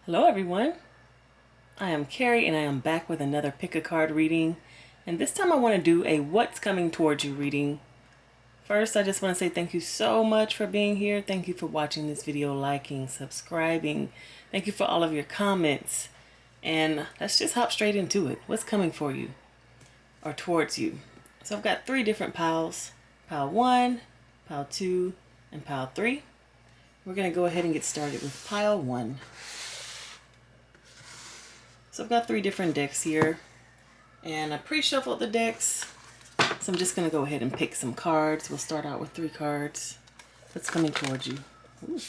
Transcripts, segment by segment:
Hello everyone, I am Carrie and I am back with another pick a card reading, and this time I want to do a what's coming towards you reading. First, I just want to say thank you so much for being here. Thank you for watching this video, liking, subscribing. Thank you for all of your comments, and let's just hop straight into it. What's coming for you or towards you? So I've got three different piles, pile 1, pile 2, and pile 3. We're going to go ahead and get started with pile 1. So I've got three different decks here, and I pre-shuffled the decks, so I'm just going to go ahead and pick some cards. We'll start out with 3 cards. What's coming towards you? Ooh.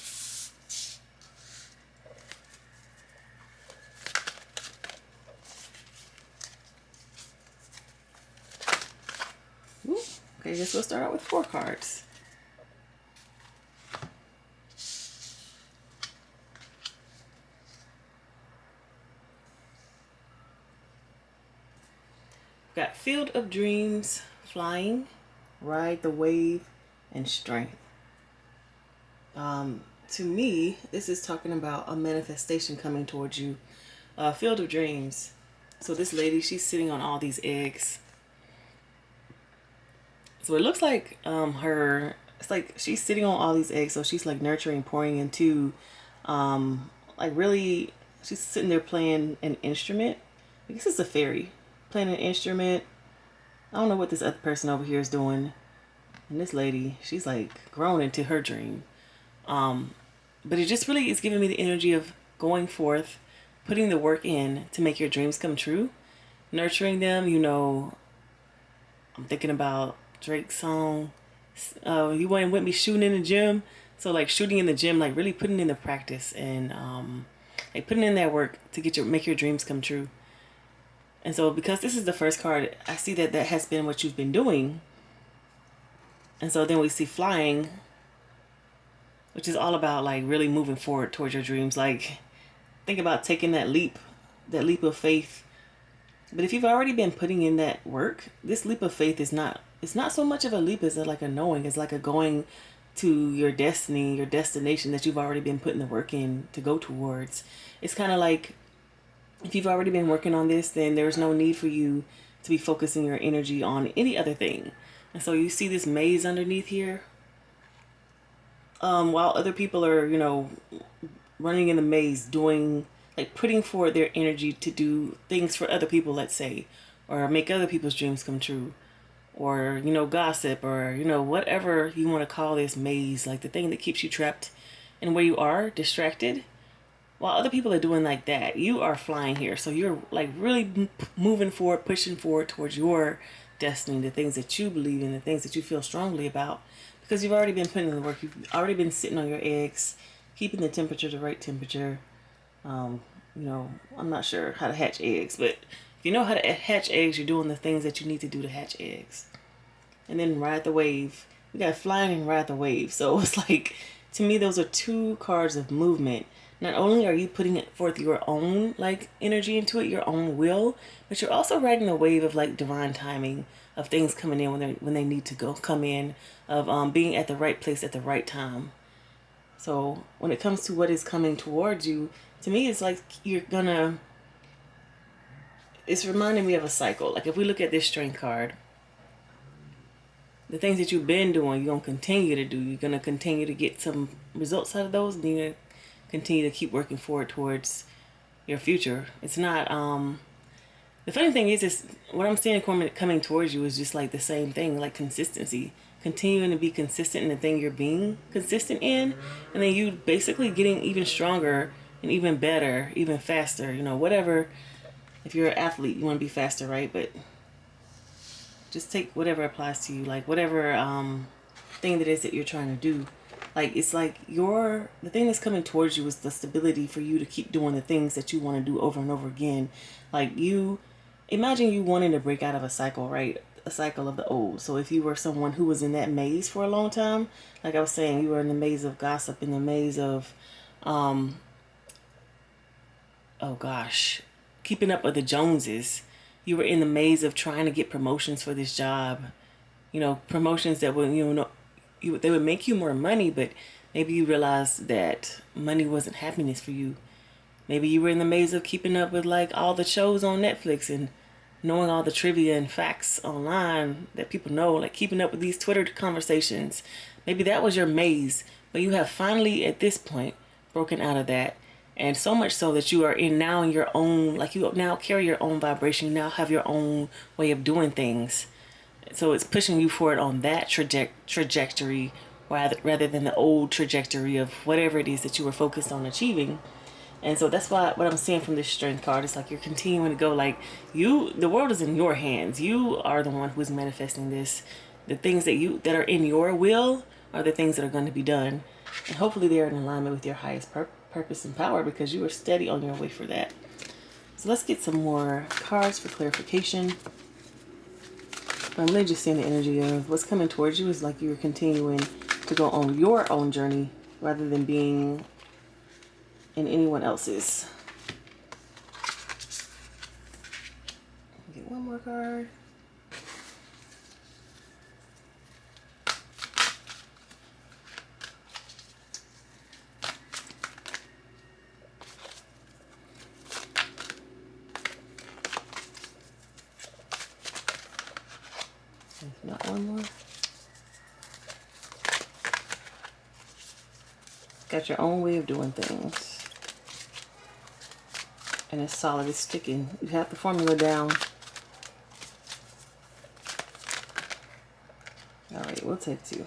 Ooh. Okay, I guess we'll start out with 4 cards. Got Field of Dreams, Flying, Ride the Wave, and Strength. To me, this is talking about a manifestation coming towards you. Field of Dreams. So this lady, she's sitting on all these eggs. So it looks like it's like she's sitting on all these eggs. So she's like nurturing, pouring into, like really, she's sitting there playing an instrument. I guess it's a fairy. Playing an instrument. I don't know what this other person over here is doing. And this lady, she's like grown into her dream. But it just really is giving me the energy of going forth, putting the work in to make your dreams come true, nurturing them. You know, I'm thinking about Drake's song, you went with me shooting in the gym. So like shooting in the gym, like really putting in the practice and like putting in that work to make your dreams come true. And so because this is the first card, I see that that has been what you've been doing. And so then we see Flying, which is all about like really moving forward towards your dreams. Like think about taking that leap of faith. But if you've already been putting in that work, this leap of faith is not, it's not so much of a leap as like a knowing. It's like a going to your destiny, your destination that you've already been putting the work in to go towards. It's kind of like, if you've already been working on this, then there's no need for you to be focusing your energy on any other thing. And so you see this maze underneath here. While other people are, you know, running in the maze, doing, like putting forward their energy to do things for other people, let's say, or make other people's dreams come true, or, you know, gossip, or, you know, whatever you want to call this maze, like the thing that keeps you trapped in where you are, distracted. While other people are doing like that, you are flying here. So you're like really moving forward, pushing forward towards your destiny, the things that you believe in, the things that you feel strongly about, because you've already been putting in the work. You've already been sitting on your eggs, keeping the temperature the right temperature. You know, I'm not sure how to hatch eggs, but if you know how to hatch eggs, you're doing the things that you need to do to hatch eggs. And then Ride the Wave. We got Flying and Ride the Wave. So it's like, to me, those are 2 cards of movement. Not only are you putting forth your own like energy into it, your own will, but you're also riding the wave of like divine timing, of things coming in when they need to come in, of being at the right place at the right time. So when it comes to what is coming towards you, to me, it's like it's reminding me of a cycle. Like if we look at this Strength card, the things that you've been doing, you're going to continue to do. You're going to continue to get some results out of those, and you're going to continue to keep working forward towards your future. It's not, the funny thing is what I'm seeing coming towards you is just like the same thing, like consistency. Continuing to be consistent in the thing you're being consistent in, and then you basically getting even stronger and even better, even faster, you know, whatever. If you're an athlete, you want to be faster, right? But just take whatever applies to you, like whatever thing that is that you're trying to do. Like it's like the thing that's coming towards you is the stability for you to keep doing the things that you want to do over and over again. Like you imagine you wanting to break out of a cycle, right? A cycle of the old. So if you were someone who was in that maze for a long time, like I was saying, you were in the maze of gossip, in the maze of oh gosh, keeping up with the Joneses. You were in the maze of trying to get promotions for this job, you know, promotions that would, you know, they would make you more money, but maybe you realized that money wasn't happiness for you. Maybe you were in the maze of keeping up with like all the shows on Netflix and knowing all the trivia and facts online that people know, like keeping up with these Twitter conversations. Maybe that was your maze, but you have finally at this point broken out of that. And so much so that you are in now in your own, like you now carry your own vibration, you now have your own way of doing things. So it's pushing you forward on that trajectory rather than the old trajectory of whatever it is that you were focused on achieving. And so that's why what I'm seeing from this strength card is like you're continuing to go, like the world is in your hands. You are the one who is manifesting this. The things that are in your will are the things that are going to be done. And hopefully they're in alignment with your highest purpose and power, because you are steady on your way for that. So let's get some more cards for clarification. I'm really just seeing the energy of what's coming towards you is like you're continuing to go on your own journey rather than being in anyone else's. Get one more card. Not one more. Got your own way of doing things. And it's solid, it's sticking. You have the formula down. Alright, we'll take two.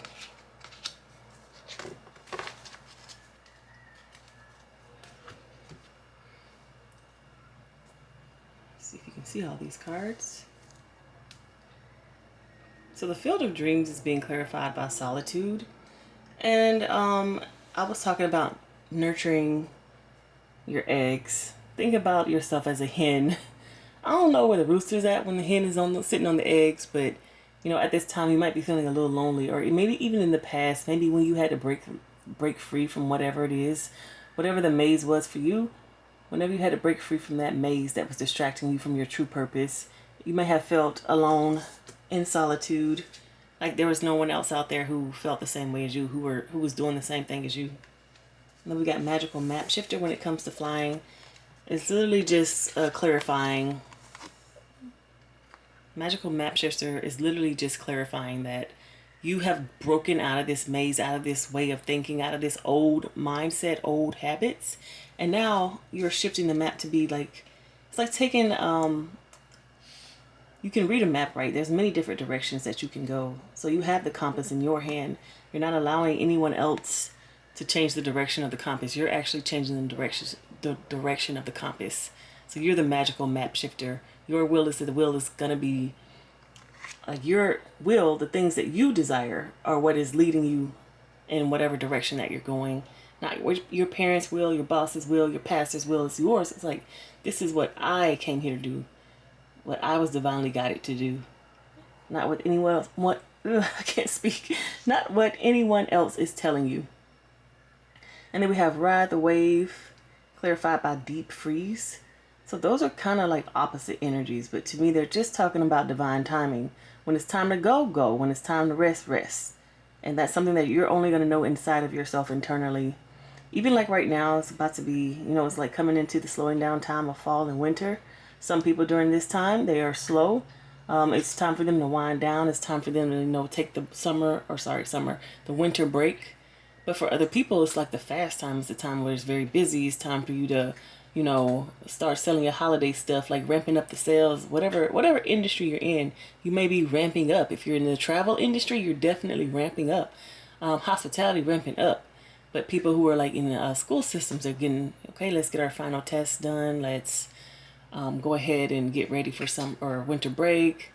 See if you can see all these cards. So the field of dreams is being clarified by solitude. And I was talking about nurturing your eggs. Think about yourself as a hen. I don't know where the rooster's at when the hen is sitting on the eggs, but you know, at this time you might be feeling a little lonely, or maybe even in the past, maybe when you had to break free from whatever it is, whatever the maze was for you. Whenever you had to break free from that maze that was distracting you from your true purpose, you may have felt alone, in solitude, like there was no one else out there who felt the same way as you, who was doing the same thing as you. And then we got magical map shifter when it comes to flying. It's literally just clarifying. Magical map shifter is literally just clarifying that you have broken out of this maze, out of this way of thinking, out of this old mindset, old habits, and now you're shifting the map to be like, it's like taking you can read a map, right? There's many different directions that you can go. So you have the compass in your hand. You're not allowing anyone else to change the direction of the compass. You're actually changing the direction of the compass. So you're the magical map shifter. Your will is that the will is going to be your will, the things that you desire are what is leading you in whatever direction that you're going. Not your parents' will, your boss's will, your pastor's will. Is yours. It's like, this is what I came here to do. What I was divinely guided to do. Not what anyone else, I can't speak. Not what anyone else is telling you. And then we have ride the wave, clarified by deep freeze. So those are kind of like opposite energies, but to me, they're just talking about divine timing. When it's time to go, go. When it's time to rest, rest. And that's something that you're only going to know inside of yourself internally. Even like right now, it's about to be, it's like coming into the slowing down time of fall and winter. Some people during this time, they are slow. It's time for them to wind down. It's time for them to, take the winter break. But for other people, it's like the fast time. It's the time where it's very busy. It's time for you to, start selling your holiday stuff, like ramping up the sales, whatever industry you're in, you may be ramping up. If you're in the travel industry, you're definitely ramping up. Hospitality ramping up. But people who are like in the school systems are getting, okay, let's get our final tests done. Let's go ahead and get ready for winter break.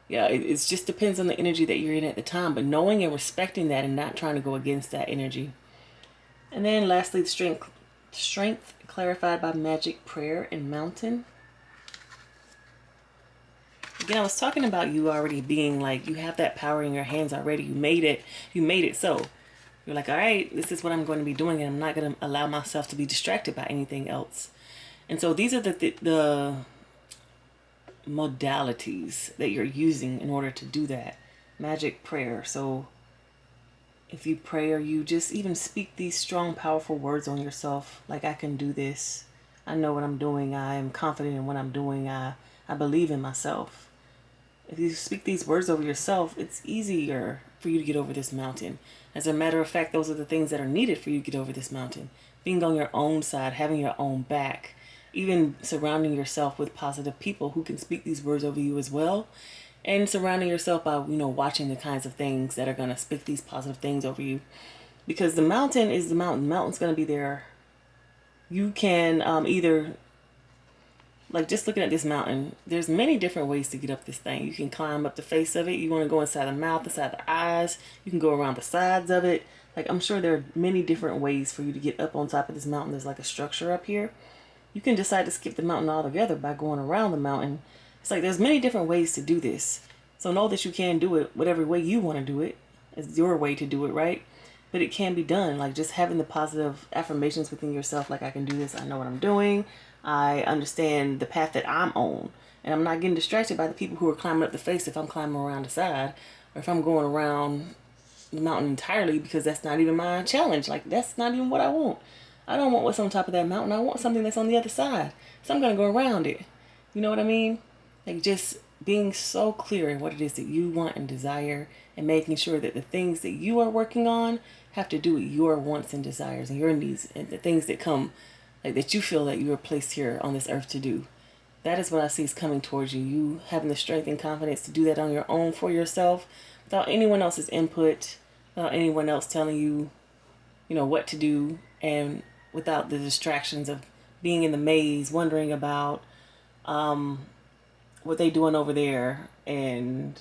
Yeah, it just depends on the energy that you're in at the time, but knowing and respecting that and not trying to go against that energy. And then lastly, the strength clarified by magic, prayer, and mountain. Again, I was talking about you already being like, you have that power in your hands already. You made it so. You're like, all right, this is what I'm going to be doing, and I'm not going to allow myself to be distracted by anything else. And so these are the modalities that you're using in order to do that. Magic, prayer. So if you pray or you just even speak these strong, powerful words on yourself, like I can do this. I know what I'm doing. I am confident in what I'm doing. I believe in myself. If you speak these words over yourself, it's easier for you to get over this mountain. As a matter of fact, those are the things that are needed for you to get over this mountain. Being on your own side, having your own back, even surrounding yourself with positive people who can speak these words over you as well. And surrounding yourself by, watching the kinds of things that are going to speak these positive things over you. Because the mountain is the mountain. The mountain's going to be there. You can either, like just looking at this mountain, there's many different ways to get up this thing. You can climb up the face of it. You want to go inside the mouth, inside the eyes. You can go around the sides of it. Like, I'm sure there are many different ways for you to get up on top of this mountain. There's like a structure up here. You can decide to skip the mountain altogether by going around the mountain. It's like there's many different ways to do this. So know that you can do it whatever way you want to do it. It's your way to do it, right? But it can be done. Like just having the positive affirmations within yourself, like I can do this, I know what I'm doing, I understand the path that I'm on, and I'm not getting distracted by the people who are climbing up the face if I'm climbing around the side, or if I'm going around the mountain entirely, because that's not even my challenge. Like that's not even what I want. I don't want what's on top of that mountain. I want something that's on the other side. So I'm going to go around it. You know what I mean? Like just being so clear in what it is that you want and desire, and making sure that the things that you are working on have to do with your wants and desires and your needs and the things that come, like that you feel that you are placed here on this earth to do. That is what I see is coming towards you. You having the strength and confidence to do that on your own for yourself, without anyone else's input, without anyone else telling you, what to do, and without the distractions of being in the maze, wondering about what they doing over there, and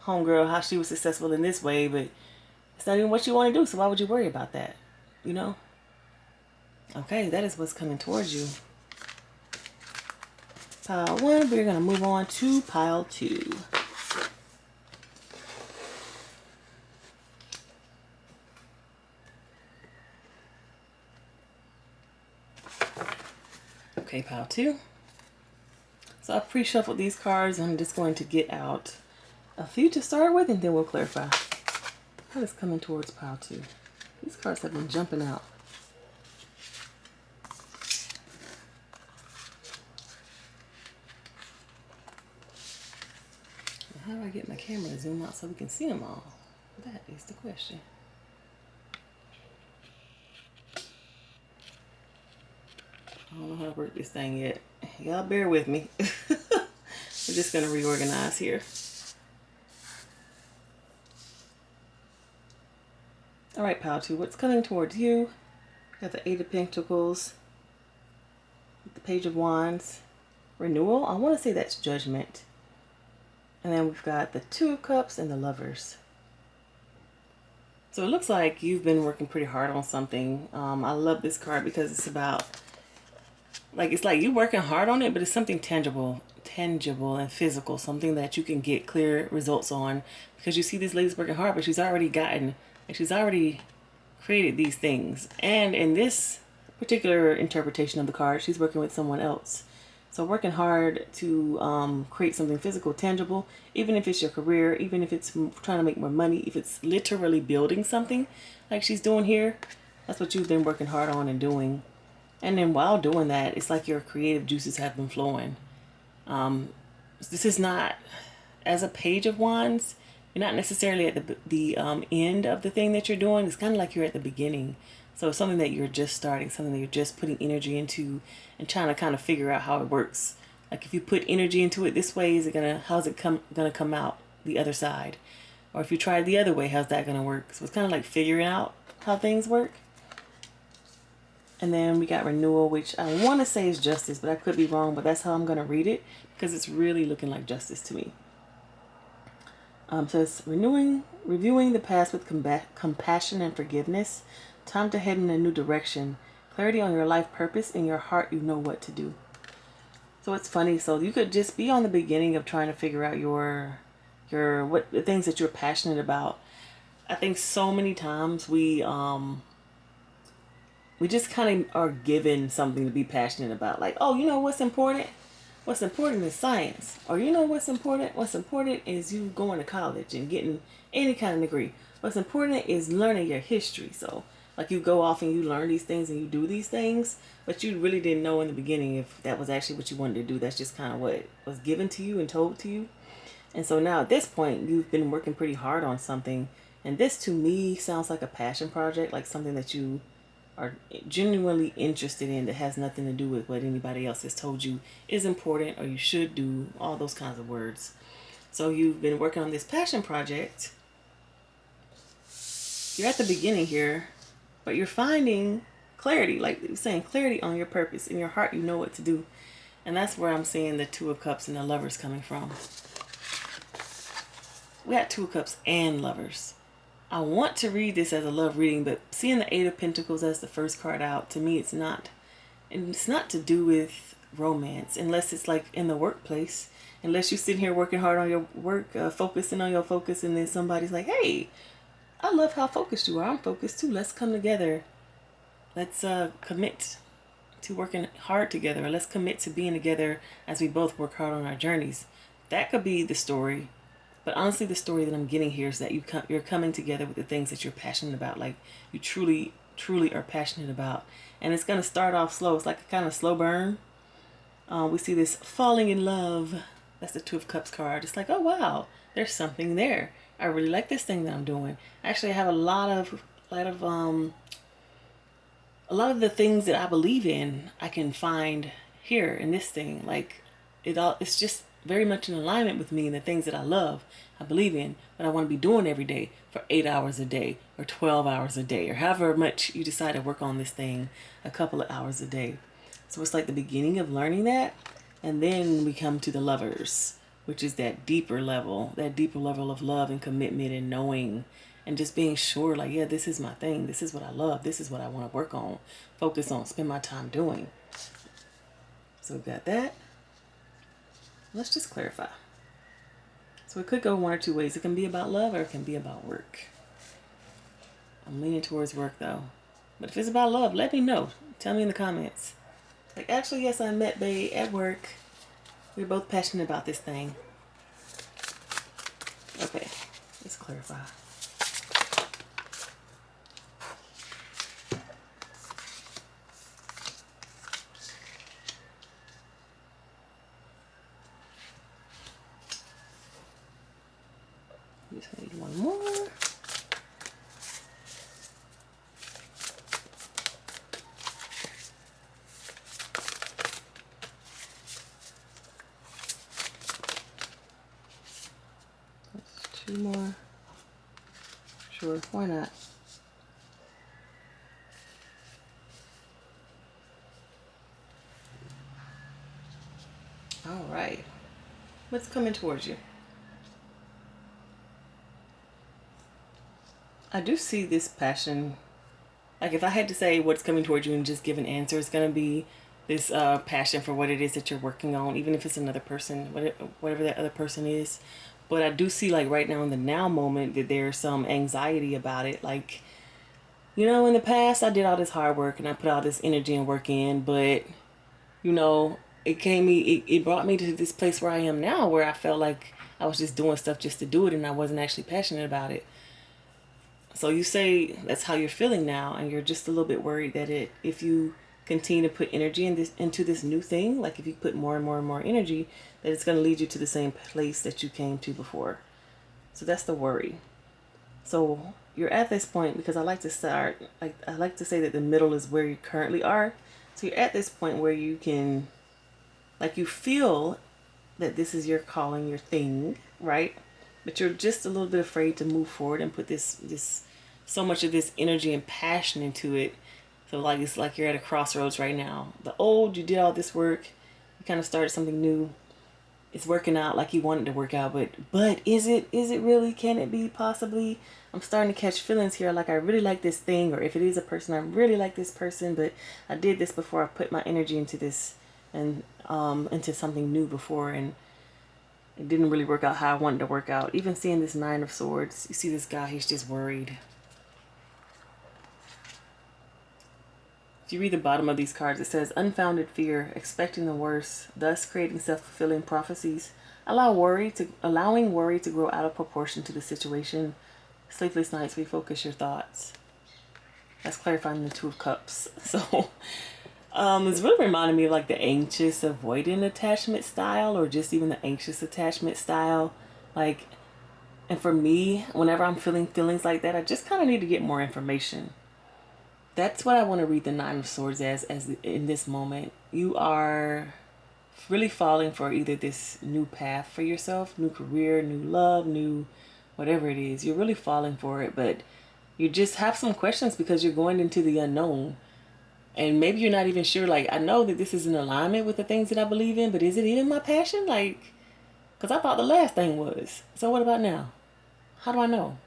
homegirl, how she was successful in this way, but it's not even what you want to do, so why would you worry about that? Okay, that is what's coming towards you. Pile 1, we're going to move on to pile 2. Okay, pile 2. So I pre-shuffled these cards. I'm just going to get out a few to start with, and then we'll clarify. What is coming towards pile 2? These cards have been jumping out. How do I get my camera to zoom out so we can see them all? That is the question. I don't know how to work this thing yet. Y'all bear with me. We're just going to reorganize here. All right, pile 2, what's coming towards you? Got the 8 of Pentacles, the Page of Wands, renewal. I want to say that's judgment. And then we've got the 2 of Cups and the Lovers. So it looks like you've been working pretty hard on something. I love this card because it's about, like, it's like you working hard on it, but it's something tangible and physical, something that you can get clear results on, because you see this lady's working hard, but she's already created these things. And in this particular interpretation of the card, she's working with someone else. So working hard to create something physical, tangible, even if it's your career, even if it's trying to make more money, if it's literally building something like she's doing here, that's what you've been working hard on and doing. And then while doing that, it's like your creative juices have been flowing. This is not, as a Page of Wands, you're not necessarily at the end of the thing that you're doing. It's kind of like you're at the beginning. So it's something that you're just starting, something that you're just putting energy into and trying to kind of figure out how it works. Like if you put energy into it this way, how's it gonna come out the other side? Or if you try it the other way, how's that gonna work? So it's kind of like figuring out how things work. And then we got renewal, which I want to say is justice, but I could be wrong, but that's how I'm going to read it, because it's really looking like justice to me. So it's reviewing the past with compassion and forgiveness. Time to head in a new direction. Clarity on your life purpose. In your heart, you know what to do. So it's funny. So you could just be on the beginning of trying to figure out the things that you're passionate about. I think so many times we just kind of are given something to be passionate about. Like, oh, you know what's important? What's important is science. Or you know what's important? What's important is you going to college and getting any kind of degree. What's important is learning your history. So Like you go off and you learn these things and you do these things, but you really didn't know in the beginning if that was actually what you wanted to do. That's just kind of what was given to you and told to you. And so now at this point, you've been working pretty hard on something. And this to me sounds like a passion project, like something that you are genuinely interested in that has nothing to do with what anybody else has told you is important or you should do, all those kinds of words. So you've been working on this passion project. You're at the beginning here, but you're finding clarity, like you're saying, clarity on your purpose. In your heart, you know what to do. And that's where I'm seeing the Two of Cups and the Lovers coming from. We got Two of Cups and Lovers. I want to read this as a love reading, but seeing the Eight of Pentacles as the first card out, to me it's not. And it's not to do with romance, unless it's like in the workplace. Unless you're sitting here working hard on your work, focusing on your focus, and then somebody's like, hey, I love how focused you are. I'm focused too. Let's come together. Let's commit to working hard together. Or let's commit to being together as we both work hard on our journeys. That could be the story. But honestly, the story that I'm getting here is that you're coming together with the things that you're passionate about. Like you truly, truly are passionate about. And it's going to start off slow. It's like a kind of slow burn. We see this falling in love. That's the Two of Cups card. It's like, oh, wow, there's something there. I really like this thing that I'm doing. Actually, I have a lot of the things that I believe in, I can find here in this thing. Like it's just very much in alignment with me and the things that I love, I believe in, but I want to be doing every day for 8 hours a day or 12 hours a day or however much you decide to work on this thing, a couple of hours a day. So it's like the beginning of learning that. And then we come to the Lovers, which is that deeper level of love and commitment and knowing and just being sure, like, yeah, this is my thing. This is what I love. This is what I want to work on, focus on, spend my time doing. So we've got that. Let's just clarify. So it could go one or two ways. It can be about love or it can be about work. I'm leaning towards work though. But if it's about love, let me know. Tell me in the comments. Like, actually, yes, I met Bae at work. We're both passionate about this thing. Okay, let's clarify. Just need one more. That's two more. Sure, why not? All right. What's coming towards you? I do see this passion. Like if I had to say what's coming towards you and just give an answer, it's going to be this passion for what it is that you're working on, even if it's another person, whatever that other person is. But I do see like right now in the now moment that there's some anxiety about it. Like, you know, in the past I did all this hard work and I put all this energy and work in, but you know, it brought me to this place where I am now, where I felt like I was just doing stuff just to do it and I wasn't actually passionate about it. So you say that's how you're feeling now, and you're just a little bit worried that if you continue to put energy into this new thing, like if you put more and more and more energy, that it's going to lead you to the same place that you came to before. So that's the worry. So you're at this point because I like to say that the middle is where you currently are. So you're at this point where you can, like, you feel that this is your calling, your thing, right? But you're just a little bit afraid to move forward and put this so much of this energy and passion into it. So like it's like you're at a crossroads right now. The old, you did all this work, you kind of started something new. It's working out like you wanted to work out, but is it really? Can it be possibly? I'm starting to catch feelings here, like I really like this thing, or if it is a person, I really like this person, but I did this before, I put my energy into this and into something new before, and it didn't really work out how I wanted to work out. Even seeing this Nine of Swords, you see this guy, he's just worried. If you read the bottom of these cards, it says, unfounded fear, expecting the worst, thus creating self-fulfilling prophecies, allowing worry to grow out of proportion to the situation. Sleepless nights, refocus your thoughts. That's clarifying the Two of Cups. So it's really reminding me of like the anxious avoidant attachment style, or just even the anxious attachment style. Like, and for me, whenever I'm feeling feelings like that, I just kind of need to get more information. That's what I want to read the Nine of Swords as in this moment. You are really falling for either this new path for yourself, new career, new love, new whatever it is. You're really falling for it, but you just have some questions because you're going into the unknown. And maybe you're not even sure, like, I know that this is in alignment with the things that I believe in, but is it even my passion? Like, because I thought the last thing was. So what about now? How do I know?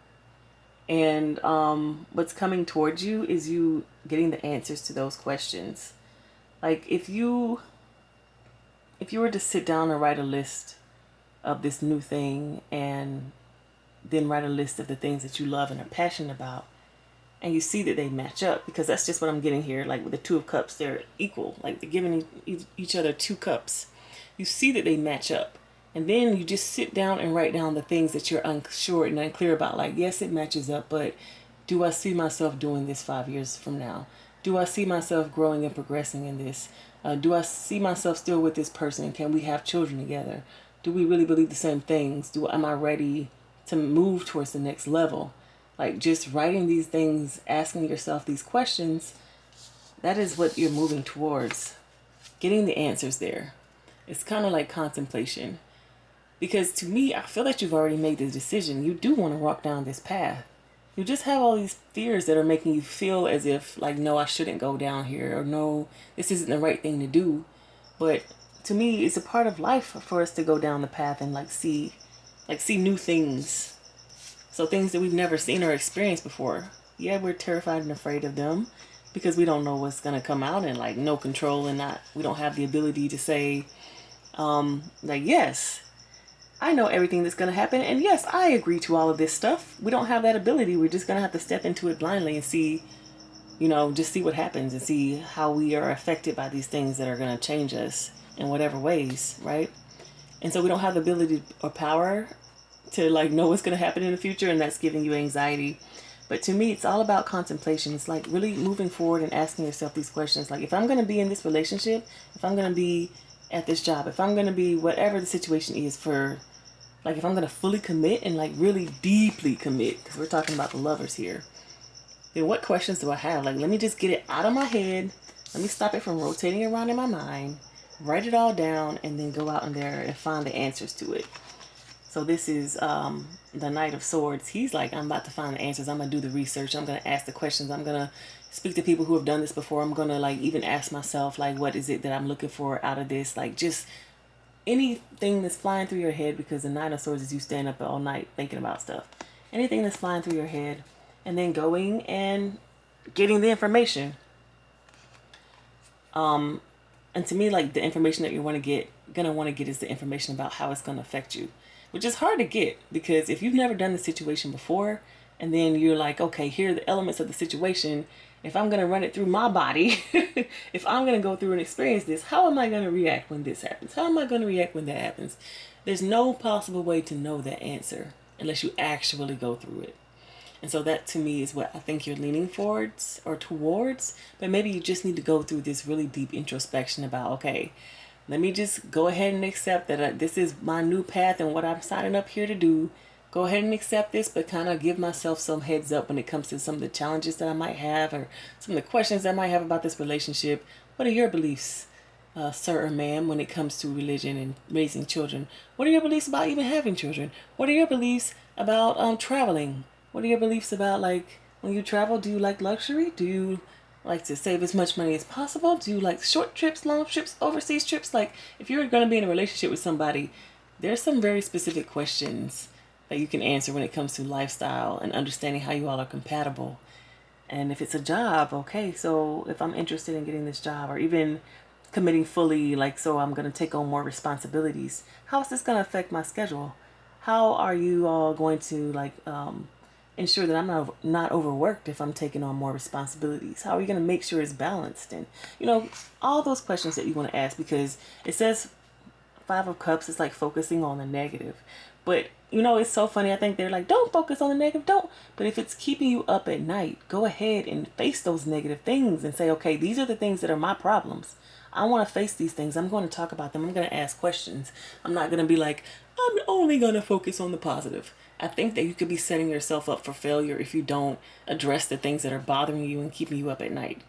And what's coming towards you is you getting the answers to those questions. Like, if you were to sit down and write a list of this new thing, and then write a list of the things that you love and are passionate about, and you see that they match up, because that's just what I'm getting here. Like with the Two of Cups, they're equal. Like they're giving each other two cups. You see that they match up. And then you just sit down and write down the things that you're unsure and unclear about. Like, yes, it matches up, but do I see myself doing this 5 years from now? Do I see myself growing and progressing in this? Do I see myself still with this person? Can we have children together? Do we really believe the same things? Am I ready to move towards the next level? Like, just writing these things, asking yourself these questions, that is what you're moving towards. Getting the answers there. It's kind of like contemplation. Because to me, I feel that you've already made the decision. You do want to walk down this path. You just have all these fears that are making you feel as if, like, no, I shouldn't go down here, or no, this isn't the right thing to do. But to me, it's a part of life for us to go down the path and see new things. So things that we've never seen or experienced before. Yeah, we're terrified and afraid of them because we don't know what's going to come out, and like no control, and we don't have the ability to say, like, yes, I know everything that's going to happen, and yes, I agree to all of this stuff. We don't have that ability. We're just going to have to step into it blindly and see, just see what happens and see how we are affected by these things that are going to change us in whatever ways, right? And so we don't have the ability or power to like know what's going to happen in the future, and that's giving you anxiety. But to me, it's all about contemplation. It's like really moving forward and asking yourself these questions. Like, if I'm going to be in this relationship, if I'm going to be at this job, if I'm going to be whatever the situation is for, like, if I'm going to fully commit and like really deeply commit, because we're talking about the lovers here, then what questions do I have? Like, let me just get it out of my head. Let me stop it from rotating around in my mind, write it all down, and then go out in there and find the answers to it. So this is the Knight of Swords. He's like, I'm about to find the answers. I'm going to do the research. I'm going to ask the questions. I'm going to speak to people who have done this before. I'm going to like even ask myself, like, what is it that I'm looking for out of this? Like, just anything that's flying through your head, because the Knight of Swords is you staying up all night thinking about stuff. Anything that's flying through your head, and then going and getting the information. And to me, like, the information that you're gonna want to get is the information about how it's gonna affect you, which is hard to get, because if you've never done the situation before, and then you're like, okay, here are the elements of the situation. If I'm gonna run it through my body, if I'm gonna go through and experience this, how am I gonna react when this happens? How am I gonna react when that happens? There's no possible way to know that answer unless you actually go through it. And so that to me is what I think you're leaning towards, but maybe you just need to go through this really deep introspection about, okay, let me just go ahead and accept that this is my new path and what I'm signing up here to do. Go ahead and accept this, but kind of give myself some heads up when it comes to some of the challenges that I might have, or some of the questions that I might have about this relationship. What are your beliefs, sir or ma'am, when it comes to religion and raising children? What are your beliefs about even having children? What are your beliefs about traveling? What are your beliefs about, like, when you travel, do you like luxury? Do you like to save as much money as possible? Do you like short trips, long trips, overseas trips? Like, if you're going to be in a relationship with somebody, there's some very specific questions that you can answer when it comes to lifestyle and understanding how you all are compatible. And if it's a job, okay, so if I'm interested in getting this job, or even committing fully, like, so I'm going to take on more responsibilities, how is this going to affect my schedule? How are you all going to, like, ensure that I'm not overworked if I'm taking on more responsibilities? How are you going to make sure it's balanced? And, all those questions that you want to ask, because it says Five of Cups is like focusing on the negative. But you know, it's so funny. I think they're like, don't focus on the negative, don't. But if it's keeping you up at night, go ahead and face those negative things and say, okay, these are the things that are my problems. I want to face these things. I'm going to talk about them. I'm going to ask questions. I'm not going to be like, I'm only going to focus on the positive. I think that you could be setting yourself up for failure if you don't address the things that are bothering you and keeping you up at night.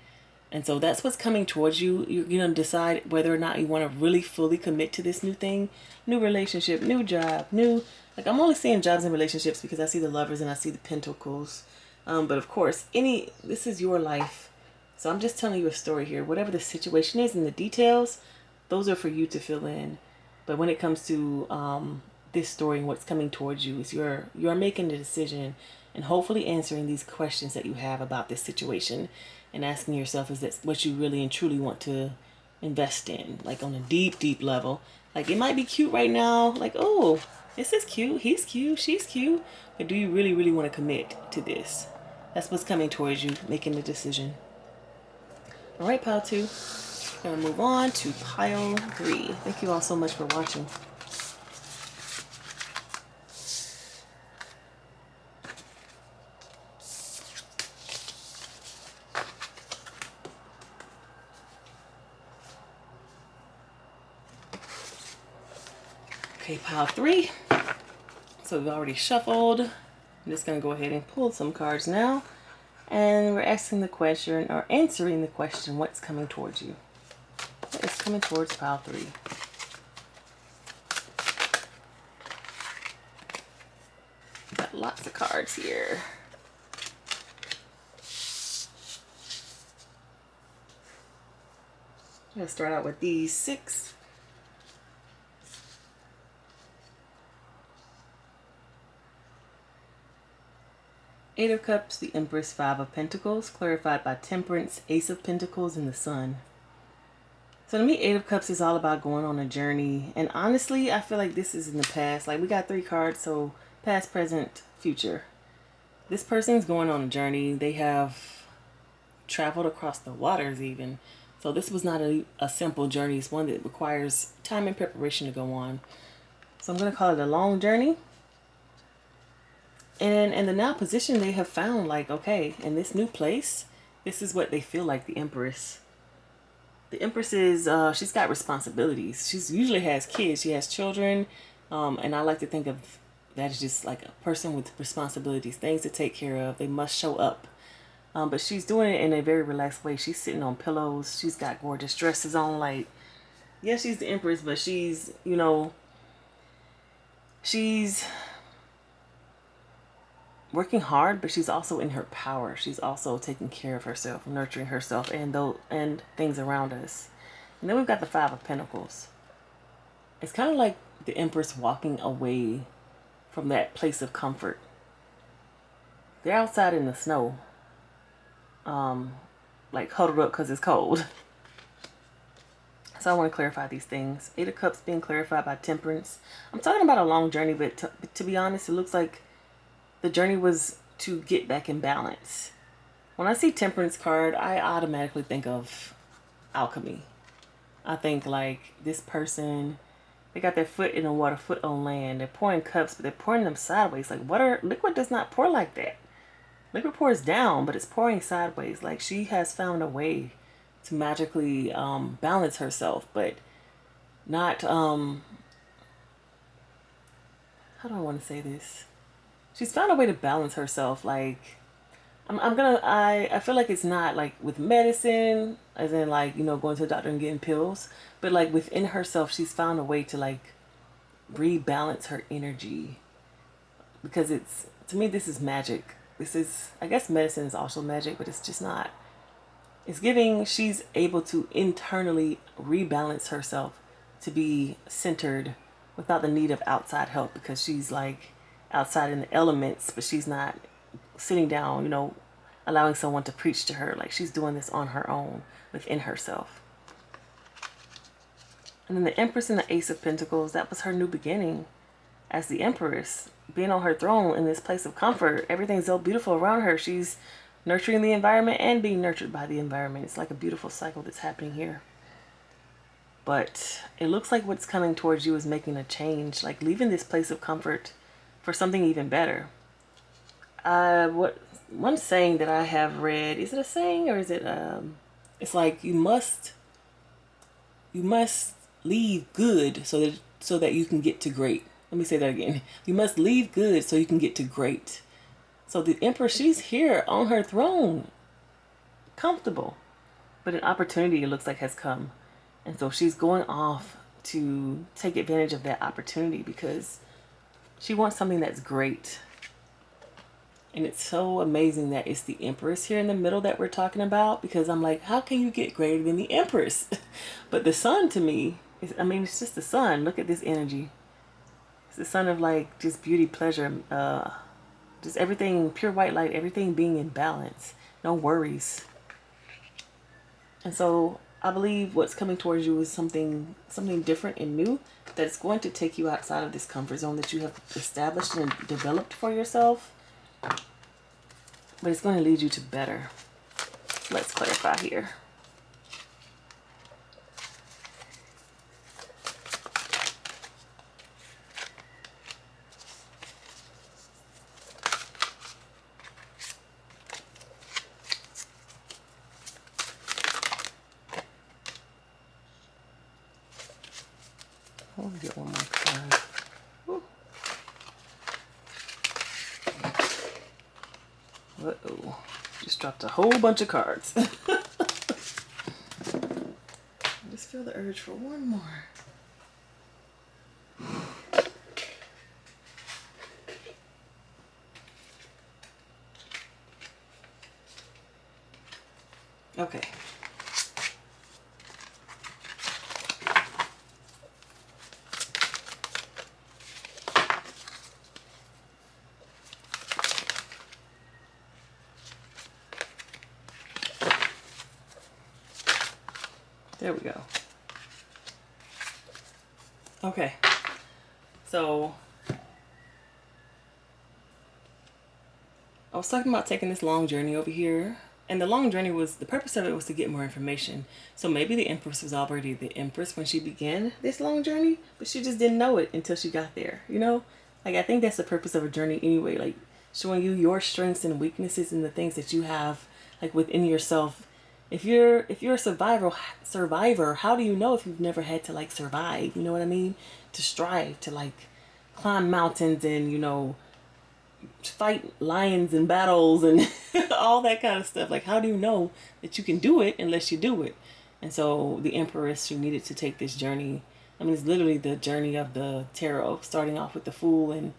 And so that's what's coming towards you. You're going to decide whether or not you want to really fully commit to this new thing, new relationship, new job, new, like I'm only saying jobs and relationships because I see the lovers and I see the pentacles. But of course, this is your life. So I'm just telling you a story here. Whatever the situation is and the details, those are for you to fill in. But when it comes to this story and what's coming towards you, is you're making the decision and hopefully answering these questions that you have about this situation and asking yourself, is this what you really and truly want to invest in? Like on a deep, deep level. Like it might be cute right now. Like, oh, this is cute. He's cute. She's cute. But do you really, really want to commit to this? That's what's coming towards you, making the decision. All right, pile 2. I'm going to move on to pile 3. Thank you all so much for watching. Okay, pile 3. So we've already shuffled. I'm just going to go ahead and pull some cards now. And we're asking the question, or answering the question, what's coming towards you? What is coming towards pile 3? Got lots of cards here. I'm going to start out with these 6. Eight of Cups, the Empress, 5 of Pentacles, clarified by Temperance, Ace of Pentacles, and the Sun. So to me, 8 of Cups is all about going on a journey. And honestly, I feel like this is in the past. Like we got 3 cards, so past, present, future. This person's going on a journey. They have traveled across the waters even. So this was not a simple journey. It's one that requires time and preparation to go on. So I'm going to call it a long journey. And in the now position, they have found like, okay, in this new place, this is what they feel like, the Empress. The Empress is, she's got responsibilities. She usually has kids. She has children. And I like to think of that as just like a person with responsibilities, things to take care of. They must show up. But she's doing it in a very relaxed way. She's sitting on pillows. She's got gorgeous dresses on. Like, yeah, she's the Empress, but she's, you know, she's working hard, but she's also in her power. She's also taking care of herself, nurturing herself and things around us. And then we've got the 5 of Pentacles. It's kind of like the Empress walking away from that place of comfort. They're outside in the snow, like huddled up because it's cold. So I want to clarify these things. 8 of Cups being clarified by Temperance. I'm talking about a long journey, but to be honest, it looks like the journey was to get back in balance. When I see Temperance card, I automatically think of alchemy. I think like this person, they got their foot in the water, foot on land. They're pouring cups, but they're pouring them sideways. Like liquid does not pour like that. Liquid pours down, but it's pouring sideways. Like she has found a way to magically balance herself, but not, how do I want to say this? She's found a way to balance herself. Like, I feel like it's not like with medicine, as in like, you know, going to the doctor and getting pills, but like within herself, she's found a way to like rebalance her energy. Because to me, this is magic. This is, I guess medicine is also magic, but it's just not. It's giving, she's able to internally rebalance herself to be centered without the need of outside help, because she's like outside in the elements, but she's not sitting down, you know, allowing someone to preach to her. Like she's doing this on her own within herself. And then the Empress and the Ace of Pentacles, that was her new beginning as the Empress, being on her throne in this place of comfort. Everything's so beautiful around her. She's nurturing the environment and being nurtured by the environment. It's like a beautiful cycle that's happening here. But it looks like what's coming towards you is making a change, like leaving this place of comfort for something even better. What one saying that I have read, is it a saying or is it it's like you must leave good so that you can get to great. Let me say that again. You must leave good so you can get to great. So the Empress, she's here on her throne, comfortable, but an opportunity, it looks like, has come. And so she's going off to take advantage of that opportunity because she wants something that's great. And it's so amazing that it's the Empress here in the middle that we're talking about, because I'm like, how can you get greater than the Empress? But the sun to me, it's just the sun. Look at this energy. It's the sun of like just beauty, pleasure, just everything, pure white light, everything being in balance. No worries. And so I believe what's coming towards you is something different and new that's going to take you outside of this comfort zone that you have established and developed for yourself. But it's going to lead you to better. Let's clarify here. I'll get one more card. Woo. Uh-oh. Just dropped a whole bunch of cards. I just feel the urge for one more. Okay. There we go. Okay. So I was talking about taking this long journey over here. And the long journey the purpose of it was to get more information. So maybe the Empress was already the Empress when she began this long journey, but she just didn't know it until she got there, you know? Like, I think that's the purpose of a journey anyway, like showing you your strengths and weaknesses and the things that you have, like, within yourself. If you're a survivor, how do you know if you've never had to, like, survive? You know what I mean? To strive, to, like, climb mountains and, fight lions and battles and all that kind of stuff. Like, how do you know that you can do it unless you do it? And so the Empress, she needed to take this journey. I mean, it's literally the journey of the tarot, starting off with the Fool and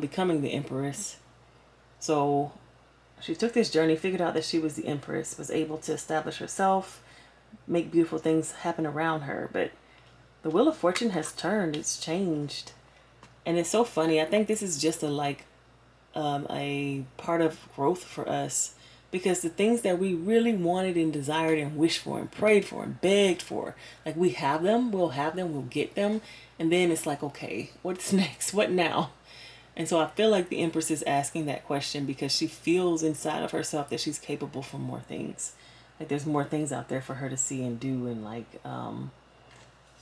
becoming the Empress. So she took this journey, figured out that she was the Empress, was able to establish herself, make beautiful things happen around her. But the Wheel of Fortune has turned, it's changed. And it's so funny. I think this is just a part of growth for us, because the things that we really wanted and desired and wished for and prayed for and begged for, like, we'll have them, we'll get them. And then it's like, okay, what's next? What now? And so I feel like the Empress is asking that question because she feels inside of herself that she's capable for more things. Like, there's more things out there for her to see and do and like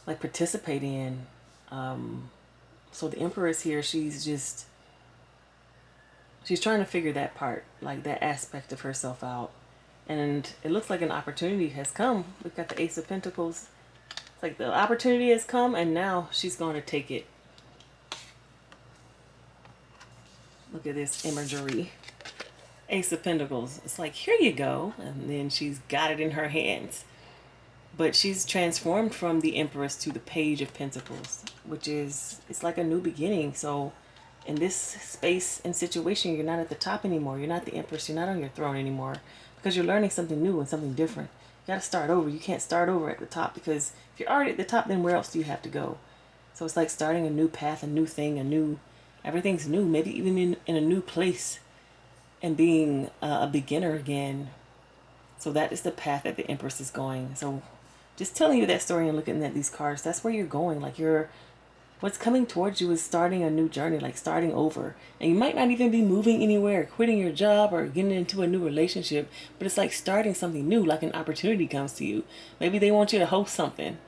participate in. So the Empress here, she's trying to figure that part, like that aspect of herself out. And it looks like an opportunity has come. We've got the Ace of Pentacles. It's like the opportunity has come and now she's going to take it. Look at this imagery. Ace of Pentacles. It's like, here you go. And then she's got it in her hands. But she's transformed from the Empress to the Page of Pentacles, which is, it's like a new beginning. So in this space and situation, you're not at the top anymore. You're not the Empress. You're not on your throne anymore, because you're learning something new and something different. You got to start over. You can't start over at the top, because if you're already at the top, then where else do you have to go? So it's like starting a new path, a new thing, everything's new, maybe even in a new place, and being a beginner again. So that is the path that the Empress is going. So just telling you that story and looking at these cards, that's where you're going. Like, what's coming towards you is starting a new journey, like starting over. And you might not even be moving anywhere, quitting your job or getting into a new relationship, but it's like starting something new, like an opportunity comes to you. Maybe they want you to host something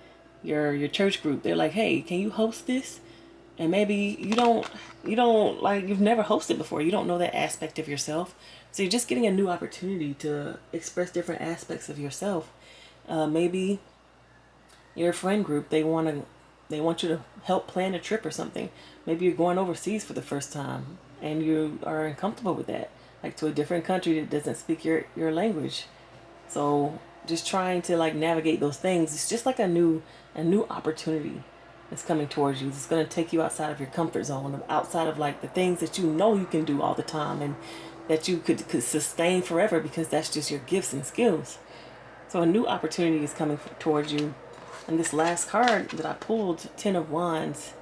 your church group. They're like, hey, can you host this? And maybe you don't like, you've never hosted before. You don't know that aspect of yourself. So you're just getting a new opportunity to express different aspects of yourself. Maybe your friend group, they want you to help plan a trip or something. Maybe you're going overseas for the first time and you are uncomfortable with that, like to a different country that doesn't speak your language. So just trying to like navigate those things. It's just like a new opportunity that's coming towards you. It's going to take you outside of your comfort zone, outside of like the things that you know you can do all the time and that you could sustain forever, because that's just your gifts and skills. So a new opportunity is coming towards you. And this last card that I pulled, Ten of Wands,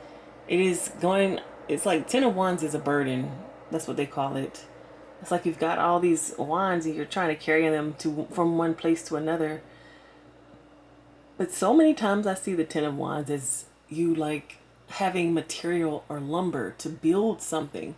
it's like Ten of Wands is a burden. That's what they call it. It's like you've got all these wands and you're trying to carry them from one place to another. But so many times I see the Ten of Wands as you like having material or lumber to build something.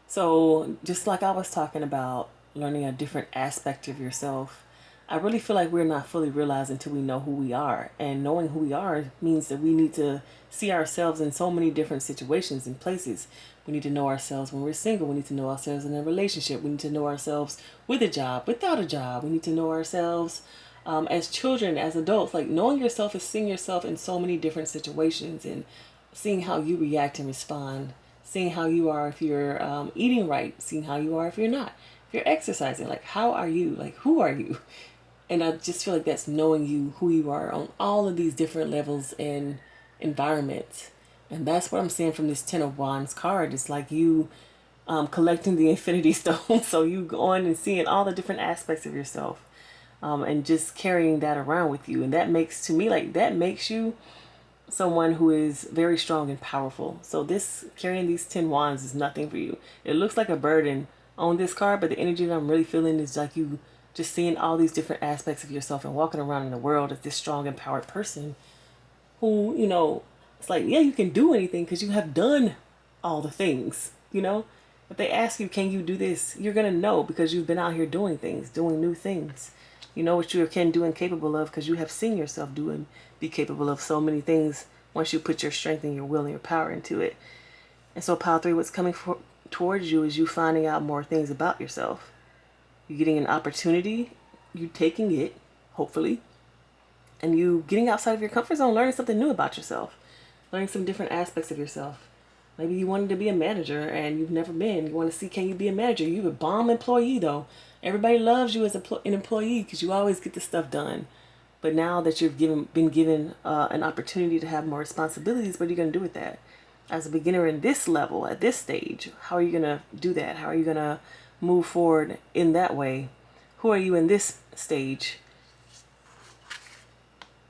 So just like I was talking about learning a different aspect of yourself, I really feel like we're not fully realized until we know who we are. And knowing who we are means that we need to see ourselves in so many different situations and places. We need to know ourselves when we're single. We need to know ourselves in a relationship. We need to know ourselves with a job, without a job. We need to know ourselves as children, as adults. Like knowing yourself is seeing yourself in so many different situations and seeing how you react and respond. Seeing how you are if you're eating right. Seeing how you are if you're not. If you're exercising, like how are you? Like who are you? And I just feel like that's knowing you, who you are on all of these different levels and environments. And that's what I'm seeing from this Ten of Wands card. It's like you collecting the Infinity Stone. So you going and seeing all the different aspects of yourself, and just carrying that around with you. And that makes, to me, like that makes you someone who is very strong and powerful. So this carrying these 10 wands is nothing for you. It looks like a burden on this card, but the energy that I'm really feeling is like you just seeing all these different aspects of yourself and walking around in the world as this strong, empowered person who, it's like, yeah, you can do anything because you have done all the things, If they ask you, can you do this? You're going to know because you've been out here doing things, doing new things. You know what you can do and capable of because you have seen yourself do and be capable of so many things once you put your strength and your will and your power into it. And so, Pile 3, what's coming towards you is you finding out more things about yourself. You're getting an opportunity, you taking it, hopefully, and you getting outside of your comfort zone, learning something new about yourself, learning some different aspects of yourself. Maybe you wanted to be a manager and you've never been. You want to see, can you be a manager? You're a bomb employee, though. Everybody loves you as an employee because you always get the stuff done. But now that you've been given an opportunity to have more responsibilities, what are you going to do with that? As a beginner in this level, at this stage, how are you going to do that? How are you going to move forward in that way? Who are you in this stage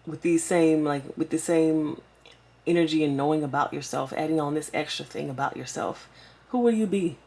with the same energy and knowing about yourself, adding on this extra thing about yourself? Who will you be